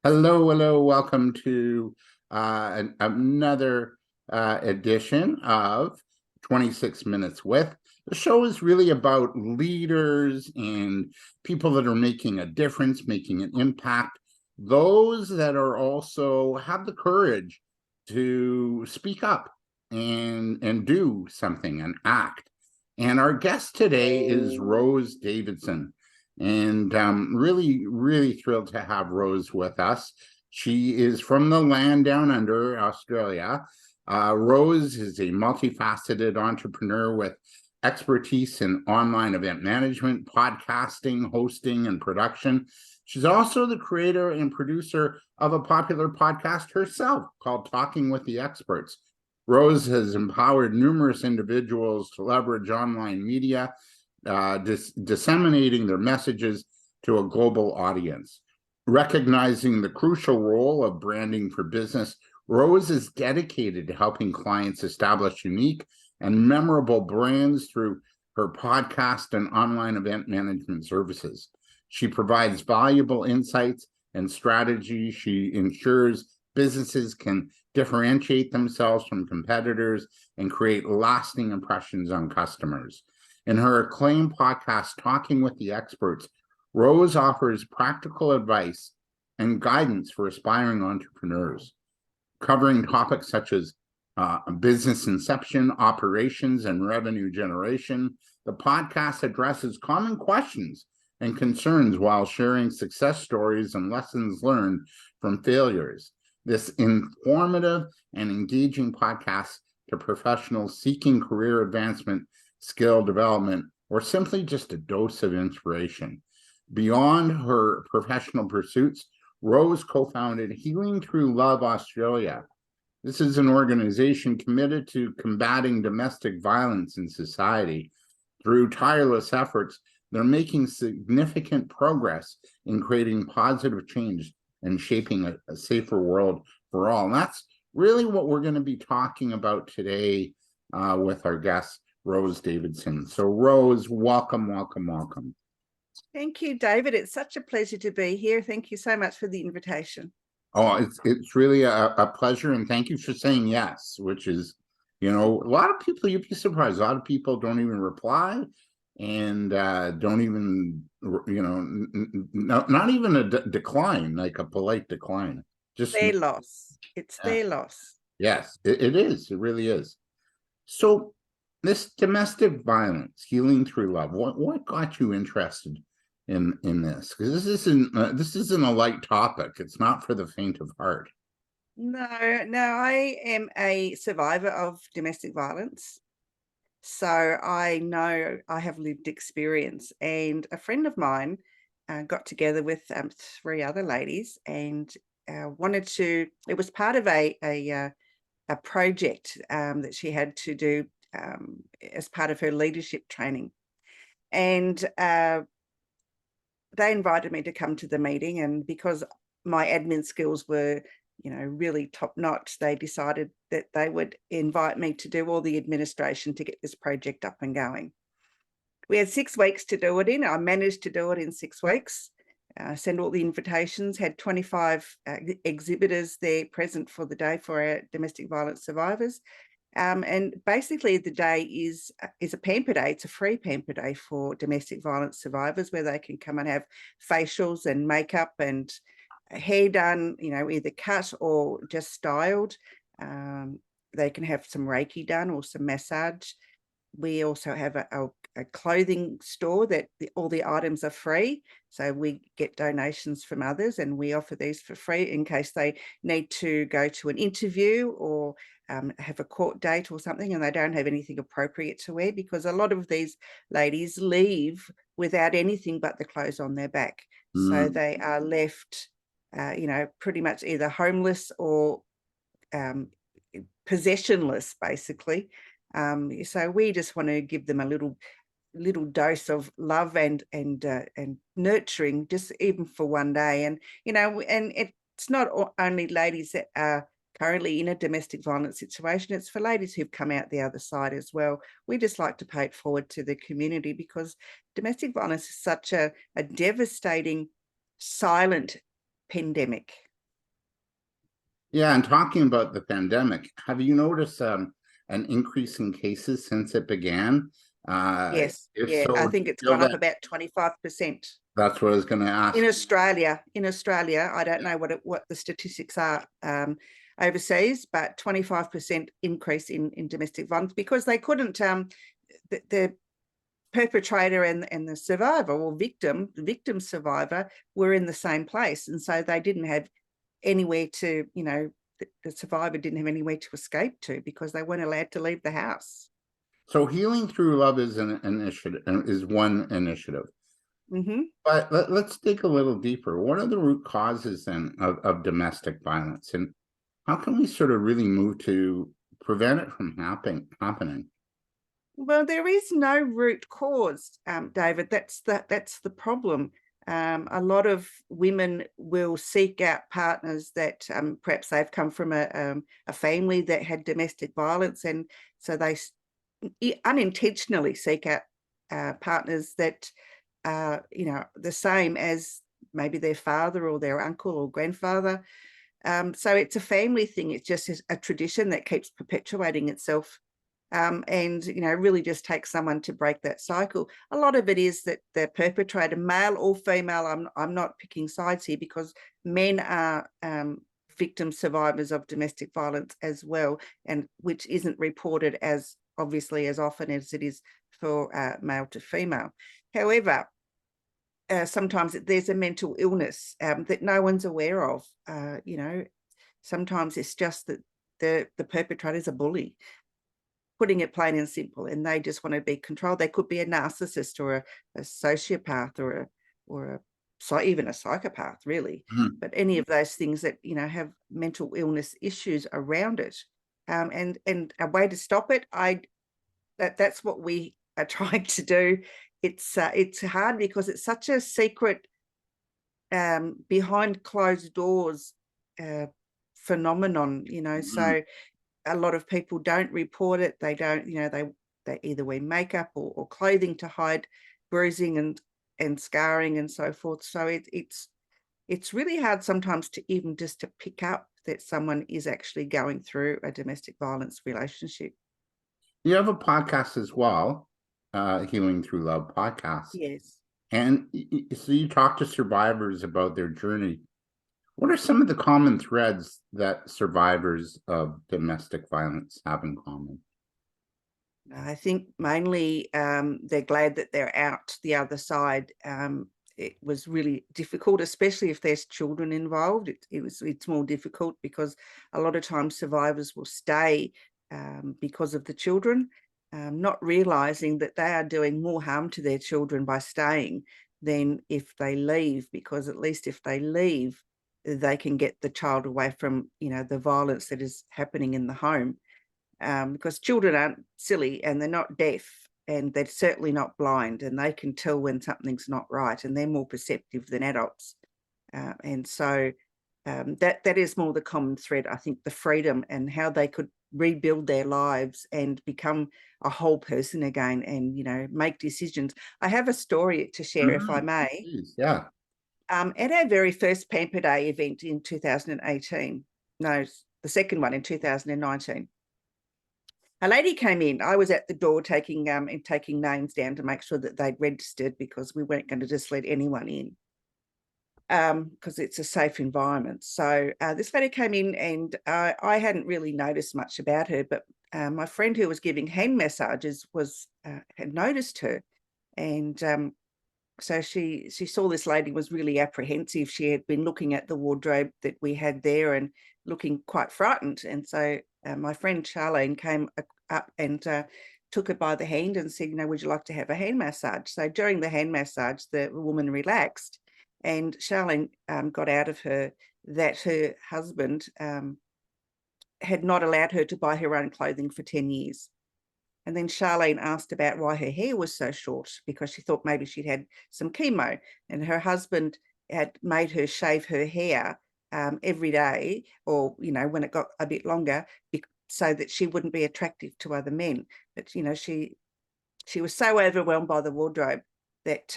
Hello, hello. Welcome to another edition of 26 Minutes With. The show is really about leaders and people that are making a difference, making an impact, those that are also have the courage to speak up and do something and act. And our guest today is Rose Davidson. And really thrilled to have Rose with us. She is from the land down under, Australia. Rose is a multifaceted entrepreneur with expertise in online event management, podcasting, hosting, and production. She's also the creator and producer of a popular podcast herself called Talking with the Experts. Rose has empowered numerous individuals to leverage online media, disseminating their messages to a global audience. Recognizing the crucial role of branding for business, Rose is dedicated to helping clients establish unique and memorable brands through her podcast and online event management services. She provides valuable insights and strategies. She ensures businesses can differentiate themselves from competitors and create lasting impressions on customers. In her acclaimed podcast, Talking with the Experts, Rose offers practical advice and guidance for aspiring entrepreneurs, covering topics such as business inception, operations, and revenue generation. The podcast addresses common questions and concerns while sharing success stories and lessons learned from failures. This informative and engaging podcast to professionals seeking career advancement, skill development, or simply just a dose of inspiration. Beyond her professional pursuits, Rose co-founded Healing Through Love Australia. This is an organization committed to combating domestic violence in society. Through tireless efforts, they're making significant progress in creating positive change and shaping a safer world for all. And that's really what we're going to be talking about today with our guests, Rose Davidson. So Rose, welcome. Thank you, David. It's such a pleasure to be here. Thank you so much for the invitation. Oh, it's really a pleasure, and thank you for saying yes, which is, a lot of people, you'd be surprised, a lot of people don't even reply and don't even, not even a decline, like a polite decline. Just their loss. It's their loss. Yes, it is. It really is. So this domestic violence, healing through love, what got you interested in this? Because this isn't a light topic. It's not for the faint of heart. No, I am a survivor of domestic violence. So I know I have lived experience, and a friend of mine got together with 3 other ladies and wanted to, it was part of a project that she had to do as part of her leadership training. And they invited me to come to the meeting, and because my admin skills were, really top notch, they decided that they would invite me to do all the administration to get this project up and going. We had 6 weeks to do it in. I managed to do it in 6 weeks. Send all the invitations, had 25 exhibitors there present for the day for our domestic violence survivors. And basically the day is a pamper day. It's a free pamper day for domestic violence survivors, where they can come and have facials and makeup and hair done, either cut or just styled. They can have some Reiki done or some massage. We also have a clothing store that all the items are free. So we get donations from others, and we offer these for free in case they need to go to an interview or have a court date or something and they don't have anything appropriate to wear, because a lot of these ladies leave without anything but the clothes on their back. So they are left, pretty much either homeless or possessionless, basically. So we just want to give them a little dose of love and nurturing, just even for one day. And and it's not only ladies that are currently in a domestic violence situation, it's for ladies who've come out the other side as well. We just like to pay it forward to the community, because domestic violence is such a devastating silent pandemic. Yeah, and talking about the pandemic, have you noticed an increase in cases since it began? Yes, If yeah, I so, do think you it's feel gone up that about 25%. that's what I was going to In ask? Australia, I don't know what the statistics are overseas, but 25% increase in domestic violence because they couldn't the perpetrator and the survivor or the victim survivor were in the same place, and so they didn't have anywhere to, the survivor didn't have anywhere to escape to because they weren't allowed to leave the house. So healing through love is an initiative, is one initiative. Hmm. But let's dig a little deeper. What are the root causes then of domestic violence, and how can we sort of really move to prevent it from happening? Well, there is no root cause, David. That's the problem. A lot of women will seek out partners that perhaps they've come from a family that had domestic violence, and so they unintentionally seek out partners that are, the same as maybe their father or their uncle or grandfather. So it's a family thing. It's just a tradition that keeps perpetuating itself. And really just takes someone to break that cycle. A lot of it is that the perpetrator, male or female, I'm not picking sides here because men are victim survivors of domestic violence as well, and which isn't reported as obviously as often as it is for male to female. However, sometimes there's a mental illness that no one's aware of. Sometimes it's just that the perpetrator is a bully, putting it plain and simple, and they just want to be controlled. They could be a narcissist or a sociopath or even a psychopath, really. Mhm. But any of those things that have mental illness issues around it, and a way to stop it, that's what we are trying to do. It's hard because it's such a secret, behind closed doors phenomenon. Mhm. So a lot of people don't report it. They don't, they either wear makeup or clothing to hide bruising and scarring and so forth. So it's really hard sometimes to even just to pick up that someone is actually going through a domestic violence relationship. You have a podcast as well, Healing Through Love podcast. Yes. And so you talk to survivors about their journey. What are some of the common threads that survivors of domestic violence have in common? I think mainly they're glad that they're out the other side. It was really difficult, especially if there's children involved. It's more difficult because a lot of times survivors will stay because of the children, not realizing that they are doing more harm to their children by staying than if they leave, because at least if they leave, they can get the child away from the violence that is happening in the home, because children aren't silly and they're not deaf and they're certainly not blind, and they can tell when something's not right, and they're more perceptive than adults. And so that is more the common thread, I think, the freedom and how they could rebuild their lives and become a whole person again and, make decisions. I have a story to share, if I Mhm. may. Please, yeah. At our very first Pamper Day event in 2018, no, the second one in 2019, a lady came in. I was at the door taking names down to make sure that they'd registered, because we weren't going to just let anyone in, because it's a safe environment. So this lady came in, and I hadn't really noticed much about her, but my friend who was giving hand massages had noticed her, and so she saw this lady was really apprehensive. She had been looking at the wardrobe that we had there and looking quite frightened. And so my friend Charlene came up and took her by the hand and said, would you like to have a hand massage? So during the hand massage, the woman relaxed, and Charlene got out of her that her husband had not allowed her to buy her own clothing for 10 years. And then Charlene asked about why her hair was so short, because she thought maybe she'd had some chemo, and her husband had made her shave her hair every day, or, when it got a bit longer, so that she wouldn't be attractive to other men. But, she was so overwhelmed by the wardrobe that,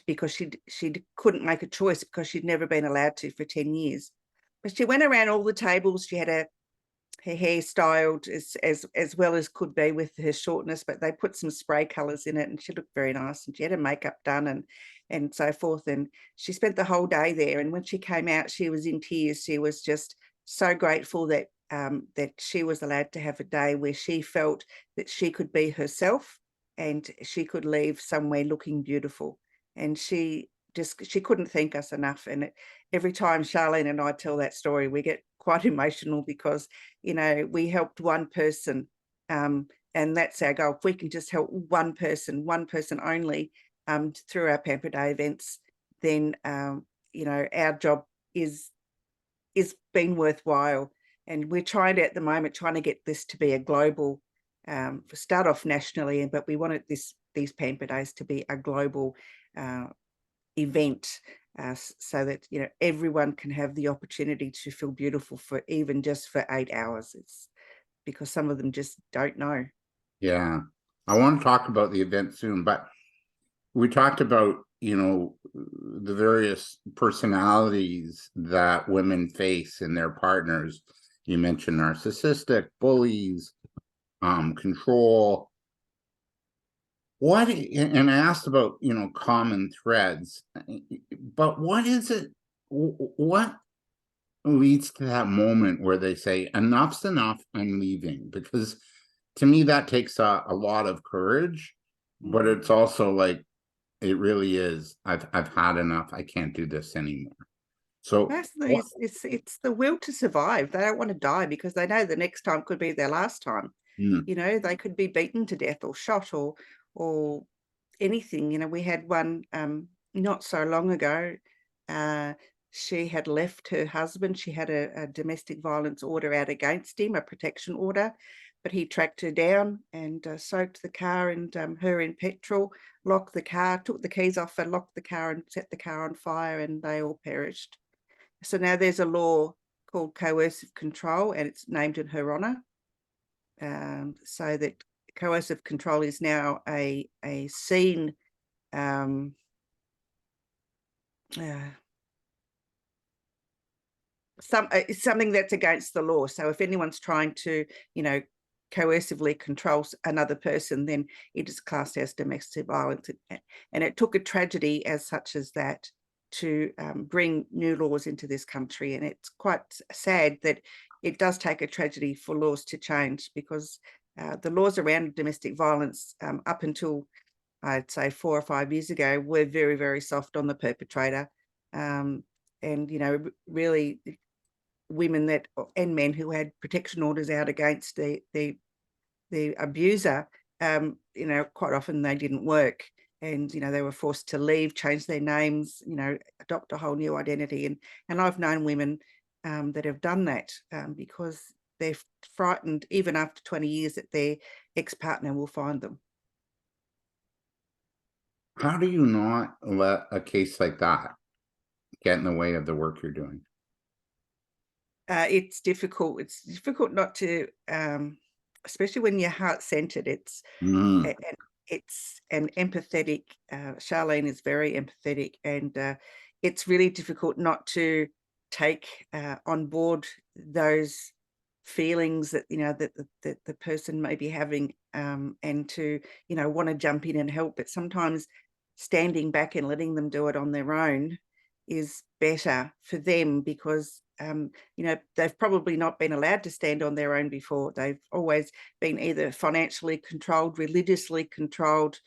because she couldn't make a choice, because she'd never been allowed to for 10 years. But she went around all the tables. She had her hair styled as well as could be with her shortness, but they put some spray colors in it, and she looked very nice. And she had her makeup done and so forth. And she spent the whole day there. And when she came out, she was in tears. She was just so grateful that that she was allowed to have a day where she felt that she could be herself and she could leave somewhere looking beautiful. And she couldn't thank us enough. And every time Charlene and I tell that story, we get quite emotional because, you know, we helped one person, and that's our goal. If we can just help one person only, through our Pamper Day events, then you know, our job is been worthwhile. And we're trying to, at the moment, trying to get this to be a global, start off nationally, but we wanted these Pamper Days to be a global event, so that, you know, everyone can have the opportunity to feel beautiful for even just for 8 hours. It's because some of them just don't know. Yeah, I want to talk about the event soon, but we talked about, you know, the various personalities that women face in their partners. You mentioned narcissistic, bullies, control. What, and I asked about, you know, common threads, but what is it? What leads to that moment where they say, enough's enough, I'm leaving? Because to me, that takes a lot of courage, but it's also like, it really is. I've had enough. I can't do this anymore. So Personally, it's the will to survive. They don't want to die because they know the next time could be their last time. You know, they could be beaten to death or shot or anything. You know, we had one not so long ago. She had left her husband. She had a domestic violence order out against him, a protection order, but he tracked her down and soaked the car and her in petrol, locked the car, took the keys off and locked the car and set the car on fire, and they all perished. So now there's a law called coercive control, and it's named in her honour. So that coercive control is now a seen it's something that's against the law. So if anyone's trying to, you know, coercively control another person, then it is classed as domestic violence. And it took a tragedy as such as that to bring new laws into this country. And it's quite sad that it does take a tragedy for laws to change, because the laws around domestic violence up until, I'd say, 4 or 5 years ago, were very, very soft on the perpetrator. And, you know, really women that and men who had protection orders out against the abuser, you know, quite often they didn't work. And, you know, they were forced to leave, change their names, you know, adopt a whole new identity. And I've known women that have done that because they're frightened, even after 20 years, that their ex-partner will find them. how do you not let a case like that get in the way of the work you're doing? It's difficult. It's difficult not to, especially when you're heart-centered. It's Mm. and it's an empathetic. Charlene is very empathetic, and it's really difficult not to take on board those feelings that, you know, that the person may be having, and to, you know, want to jump in and help. But sometimes standing back and letting them do it on their own is better for them, because you know, they've probably not been allowed to stand on their own before. They've always been either financially controlled, religiously controlled,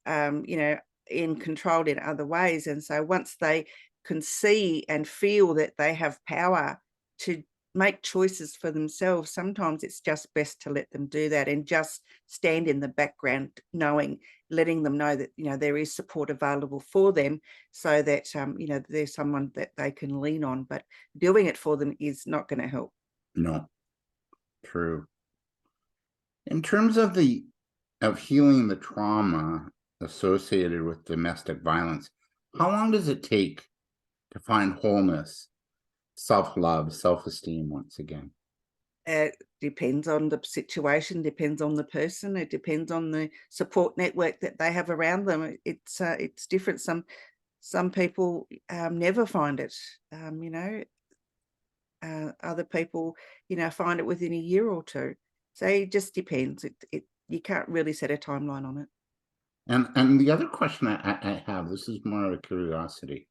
you know, controlled in other ways. And so once they can see and feel that they have power to make choices for themselves, sometimes it's just best to let them do that and just stand in the background, letting them know that, you know, there is support available for them, so that you know, there's someone that they can lean on. But doing it for them is not going to help. No, true. In terms of healing the trauma associated with domestic violence, how long does it take to find wholeness, self-love, self-esteem once again? It depends on the situation, depends on the person, it depends on the support network that they have around them. It's different. Some people never find it. You know, other people, find it within a year or two. So it just depends. You can't really set a timeline on it. And the other question I have, this is more out of curiosity.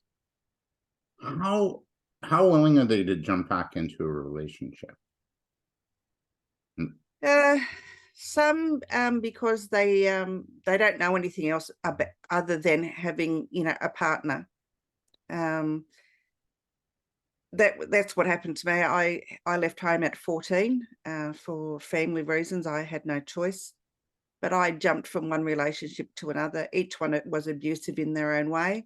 How willing are they to jump back into a relationship? Uh, some because they don't know anything else about, other than having a partner. That's what happened to me. I left home at 14 for family reasons. I had no choice, but I jumped from one relationship to another. Each one was abusive in their own way.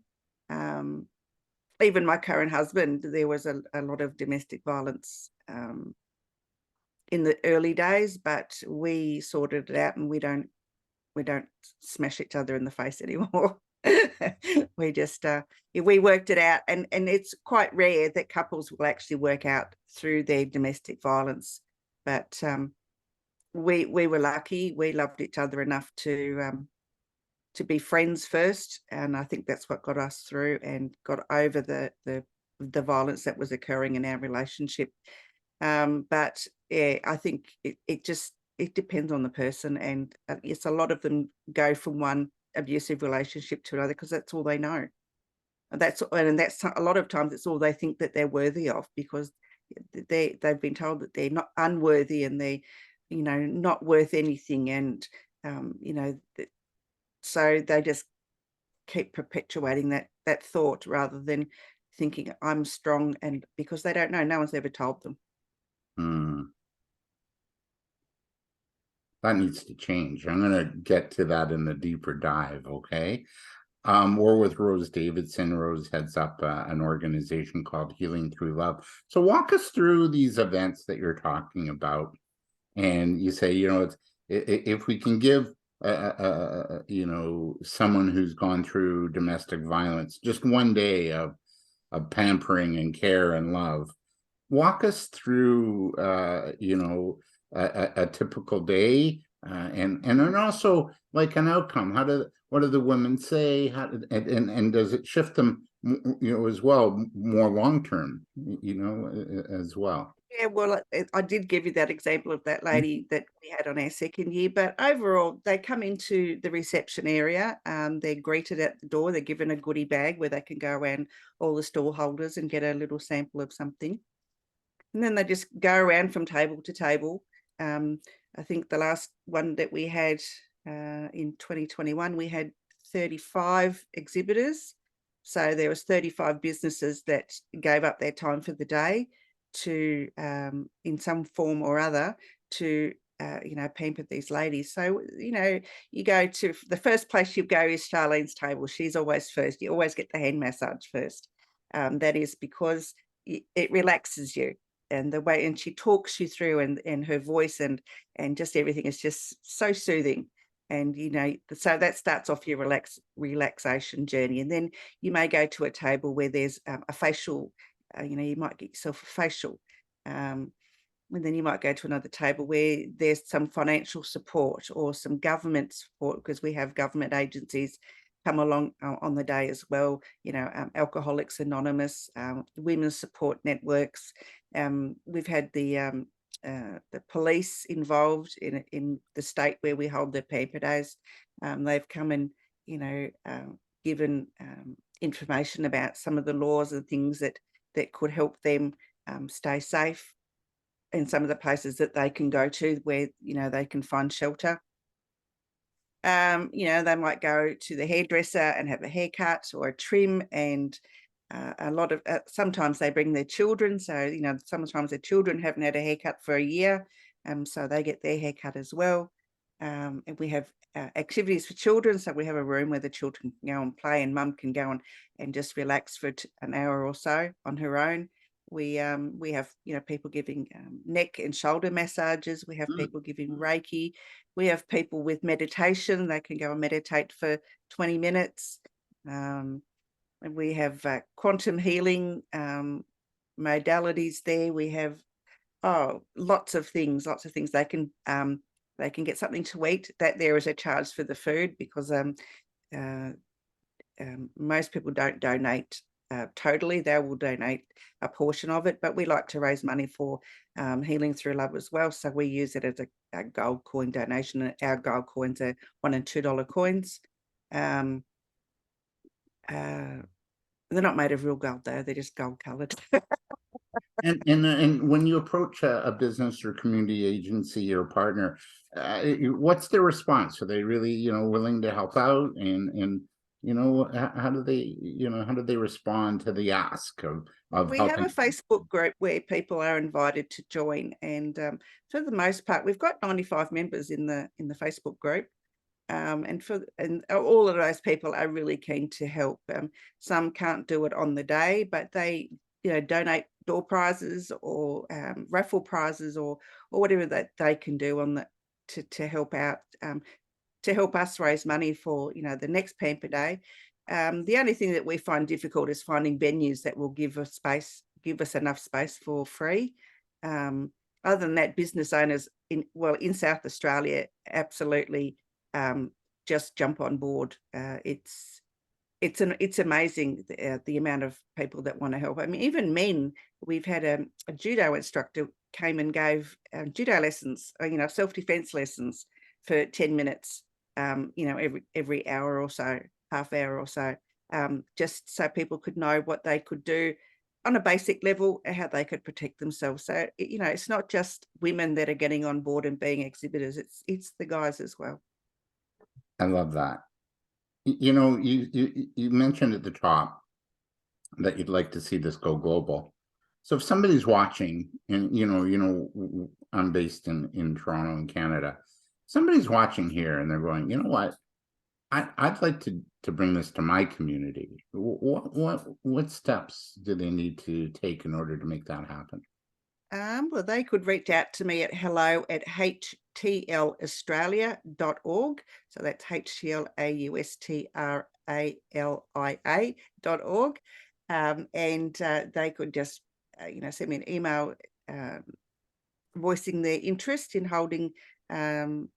Even my current husband, there was a lot of domestic violence in the early days, but we sorted it out, and we don't smash each other in the face anymore. We just we worked it out, and it's quite rare that couples will actually work out through their domestic violence, but we were lucky. We loved each other enough to be friends first, and I think that's what got us through and got over the violence that was occurring in our relationship. But yeah, I think it depends on the person, and yes, a lot of them go from one abusive relationship to another because that's all they know. And that's a lot of times it's all they think that they're worthy of, because they've been told that they're not unworthy, and they not worth anything, and so they just keep perpetuating that thought rather than thinking I'm strong, and because they don't know, no one's ever told them. That needs to change. I'm going to get to that in the deeper dive. Okay. We're with Rose Davidson. Rose heads up an organization called Healing Through Love. So walk us through these events that you're talking about. And you say, if we can give, someone who's gone through domestic violence just one day of pampering and care and love, walk us through, a typical day, and then also like an outcome. What do the women say? And does it shift them, as well, more long term, as well? Yeah, well, I did give you that example of that lady that we had on our second year, but overall, they come into the reception area. They're greeted at the door. They're given a goodie bag where they can go around all the stall holders and get a little sample of something. And then they just go around from table to table. I think the last one that we had in 2021, we had 35 exhibitors. So there was 35 businesses that gave up their time for the day to, in some form or other, to pamper these ladies. So you go to the first place you go is Charlene's table. She's always first. You always get the hand massage first. That is because it relaxes you, and the way, and she talks you through, and her voice and just everything is just so soothing. And so that starts off your relaxation journey, and then you may go to a table where there's a facial. You might get yourself a facial, and then you might go to another table where there's some financial support or some government support, because we have government agencies come along on the day as well. Alcoholics Anonymous, women's support networks. We've had the police involved in the state where we hold the pamper days. They've come and given information about some of the laws and things that could help them stay safe in some of the places that they can go to, where they can find shelter. They might go to the hairdresser and have a haircut or a trim, and a lot of sometimes they bring their children. So sometimes their children haven't had a haircut for a year, so they get their haircut as well. And we have activities for children. So we have a room where the children can go and play, and mum can go and just relax for an hour or so on her own. We have people giving neck and shoulder massages. We have people giving Reiki. We have people with meditation. They can go and meditate for 20 minutes. And we have quantum healing modalities there. We have lots of things. They can get something to eat. That there is a charge for the food, because most people don't donate totally. They will donate a portion of it, but we like to raise money for Healing Through Love as well. So we use it as a gold coin donation. And our gold coins are $1 and $2 coins. They're not made of real gold though; they're just gold coloured. And when you approach a business or community agency or partner, what's their response? Are they really, willing to help out? And how do they respond to the ask of We have a helping? Facebook group where people are invited to join, and for the most part, we've got 95 members in the Facebook group. And all of those people are really keen to help. Some can't do it on the day, but they donate door prizes or raffle prizes or whatever that they can do on the to help out, to help us raise money for the next Pamper Day. The only thing that we find difficult is finding venues that will give us enough space for free. Other than that, business owners in South Australia absolutely just jump on board. It's amazing the amount of people that want to help. I mean, even men. We've had a judo instructor came and gave judo lessons, self-defense lessons for 10 minutes, every hour or so, half hour or so, just so people could know what they could do on a basic level, how they could protect themselves. So, it's not just women that are getting on board and being exhibitors, it's the guys as well. I love that. You mentioned at the top that you'd like to see this go global. So if somebody's watching, and I'm based in Toronto in Canada, somebody's watching here and they're going, you know what, I'd like to bring this to my community. What steps do they need to take in order to make that happen? Well, they could reach out to me at hello@htlaustralia.org. So that's HTLAUSTRALIA.org. And they could just, send me an email voicing their interest in holding an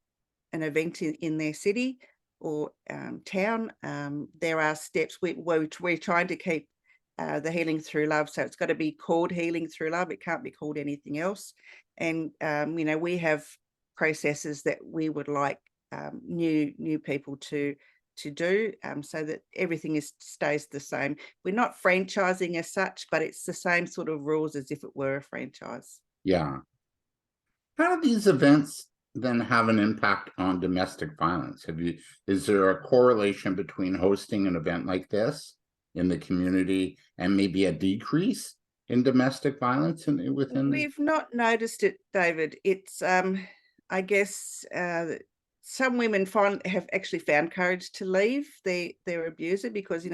event in their city or town. There are steps. We're trying to keep the Healing Through Love, so it's got to be called Healing Through Love. It can't be called anything else. And we have processes that we would like new people to do, so that everything stays the same. We're not franchising as such, but it's the same sort of rules as if it were a franchise. Yeah. How do these events then have an impact on domestic violence? Is there a correlation between hosting an event like this in the community and maybe a decrease in domestic violence within? We've not noticed it, David. It's I guess some women have actually found courage to leave their abuser because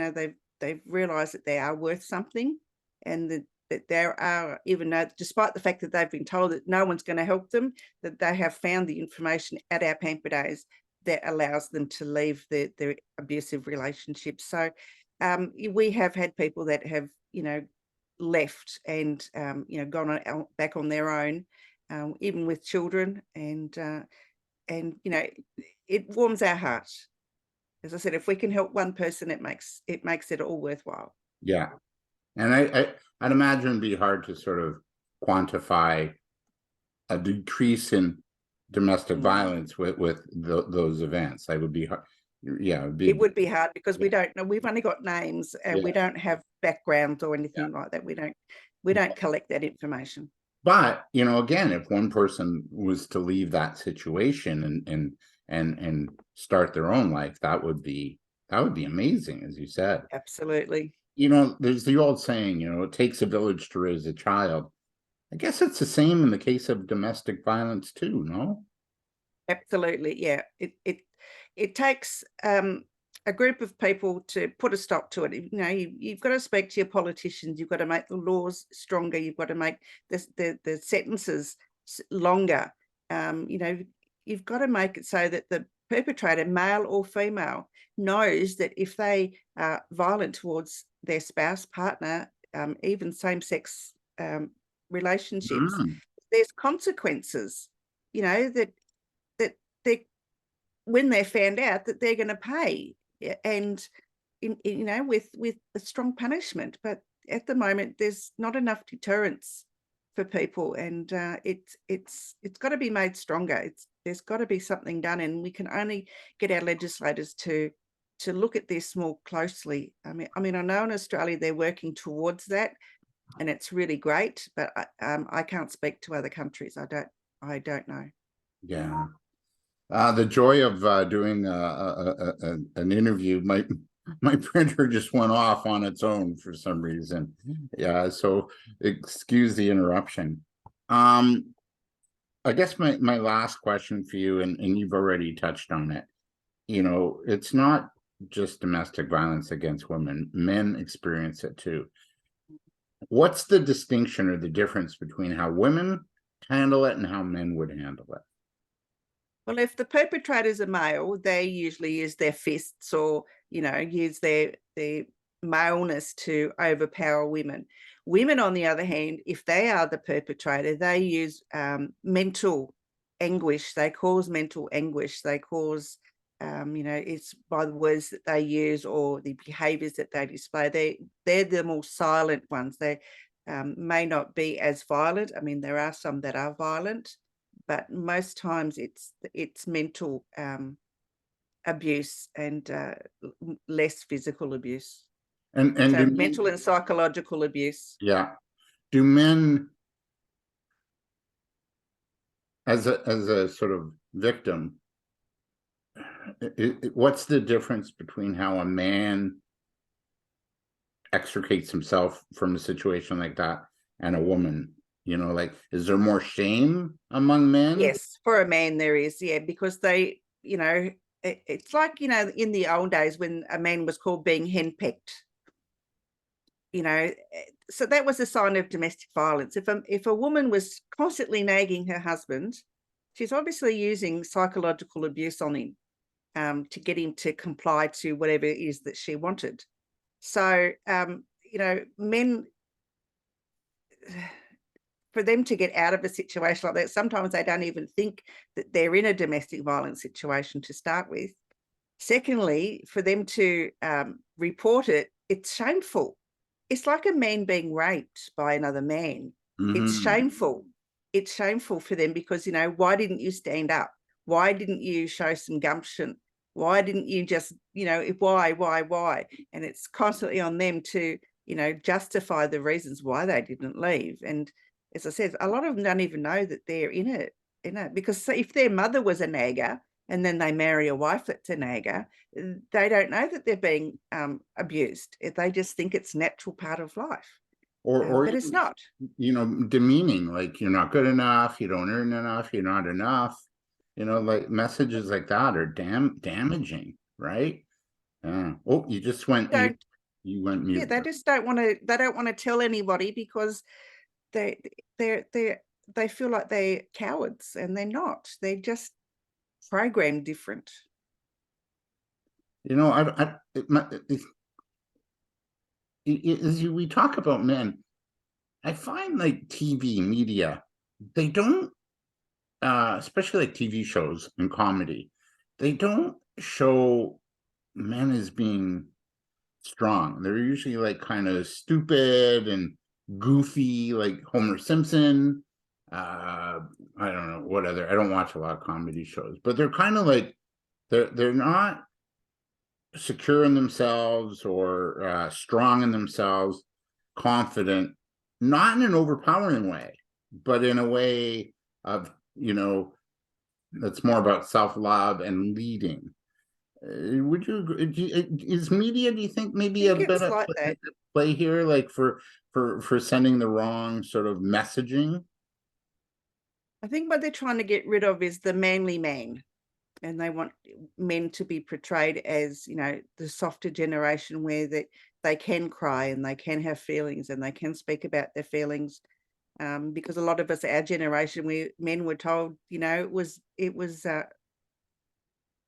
they've realised that they are worth something, and that there are, even though despite the fact that they've been told that no one's going to help them, that they have found the information at our Pamper Days that allows them to leave their abusive relationships. So we have had people that have left and gone back on their own, even with children, and it warms our heart. As I said, if we can help one person, it makes it all worthwhile. Yeah. And I'd imagine it'd be hard to sort of quantify a decrease in domestic violence with those events. That would be hard. Yeah, it would be hard because we don't know. We've only got names, and we don't have backgrounds or anything like that. We don't collect that information. But again, if one person was to leave that situation and start their own life, that would be amazing, as you said. Absolutely. There's the old saying, it takes a village to raise a child. I guess it's the same in the case of domestic violence too, no? Absolutely, yeah. It takes a group of people to put a stop to it. You've got to speak to your politicians. You've got to make the laws stronger. You've got to make the sentences longer. You've got to make it so that the perpetrator, male or female, knows that if they are violent towards their spouse, partner, even same-sex relationships, there's consequences. That they, when they're found out, that they're going to pay. And with a strong punishment. But at the moment, there's not enough deterrence for people, and it's got to be made stronger. There's got to be something done, and we can only get our legislators to look at this more closely. I mean, I know in Australia they're working towards that, and it's really great. But I can't speak to other countries. I don't know. Yeah. The joy of doing an interview, my printer just went off on its own for some reason. Yeah, so excuse the interruption. I guess my last question for you, and you've already touched on it. It's not just domestic violence against women; men experience it too. What's the distinction or the difference between how women handle it and how men would handle it? Well, if the perpetrators are male, they usually use their fists or, use their maleness to overpower women. Women, on the other hand, if they are the perpetrator, they use mental anguish. They cause mental anguish. They cause, it's by the words that they use or the behaviors that they display. They're the more silent ones. They may not be as violent. I mean, there are some that are violent, but most times it's mental abuse and less physical abuse. And So do mental and psychological abuse. yeah, do men as a sort of victim? What's the difference between how a man extricates himself from a situation like that and a woman? Like, is there more shame among men? Yes, for a man there is, yeah, because they, it's like, in the old days when a man was called being henpecked, so that was a sign of domestic violence. If a woman was constantly nagging her husband, she's obviously using psychological abuse on him to get him to comply to whatever it is that she wanted. So, men, for them to get out of a situation like that, sometimes they don't even think that they're in a domestic violence situation to start with. Secondly, for them to report it, it's shameful. It's like a man being raped by another man. It's shameful. It's shameful for them because, why didn't you stand up? Why didn't you show some gumption? Why didn't you just, why? And it's constantly on them to, justify the reasons why they didn't leave. And as I said, a lot of them don't even know that they're in it, because if their mother was a nagger and then they marry a wife that's a nagger, they don't know that they're being abused. They just think it's a natural part of life. Or but it's not. Demeaning, like you're not good enough, you don't earn enough, you're not enough. Like messages like that are damaging, right? Oh, you just went mute. You went mute. Yeah, they just don't want to. They don't want to tell anybody because they feel like they're cowards, and they're not. They're just programmed different. As we talk about men, I find like TV media, they don't, especially like TV shows and comedy, they don't show men as being strong. They're usually like kind of stupid and goofy, like Homer Simpson. I don't know what other. I don't watch a lot of comedy shows, but they're kind of like they're not secure in themselves or strong in themselves, confident, not in an overpowering way, but in a way of that's more about self-love and leading. Would you agree? Is media, do you think, maybe a bit of like that. play here, like for sending the wrong sort of messaging? I think what they're trying to get rid of is the manly man, and they want men to be portrayed as, the softer generation where they can cry and they can have feelings and they can speak about their feelings. Because a lot of us, our generation, men were told, it was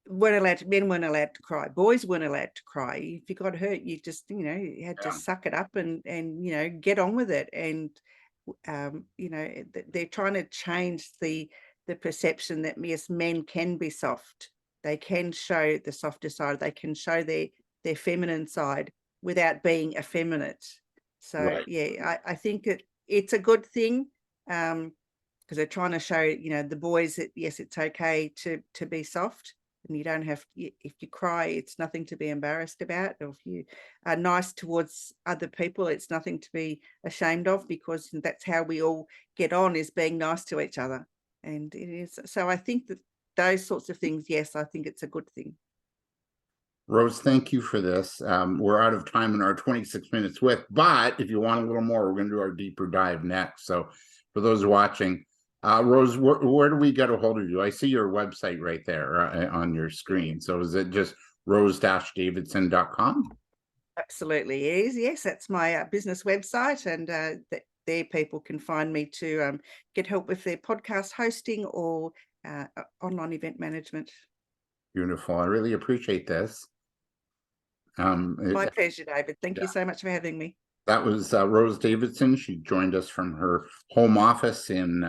men weren't allowed to cry. Boys weren't allowed to cry. If you got hurt, you just, you had to suck it up and get on with it. And they're trying to change the perception that yes, men can be soft. They can show the softer side. They can show their their feminine side without being effeminate. So Right. yeah, I think it's a good thing, because they're trying to show, you know, the boys that yes, it's okay to be soft, and you don't have, if you cry, it's nothing to be embarrassed about. Or if you are nice towards other people, it's nothing to be ashamed of, because that's how we all get on, is being nice to each other. And it is, so I think that those sorts of things, yes, I think it's a good thing. Rose, thank you for this. We're out of time in our 26 minutes with, but if you want a little more, we're going to do our deeper dive next. So for those watching, Rose, where do we get a hold of you? I see your website right there on your screen. So is it just rose-davidson.com? Absolutely is. Yes, that's my business website, and there people can find me to get help with their podcast hosting or online event management. Beautiful. I really appreciate this. My pleasure, David. Thank Yeah. you so much for having me. That was Rose Davidson. She joined us from her home office in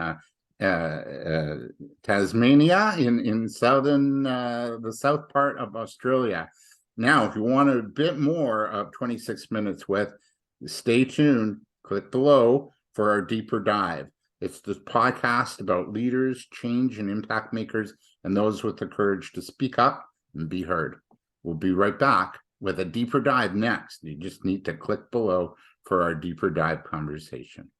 Tasmania, in southern the south part of Australia. Now, if you want a bit more of 26 minutes with, stay tuned. Click below for our deeper dive. It's this podcast about leaders, change, and impact makers, and those with the courage to speak up and be heard. We'll be right back with a deeper dive next. You just need to click below for our deeper dive conversation.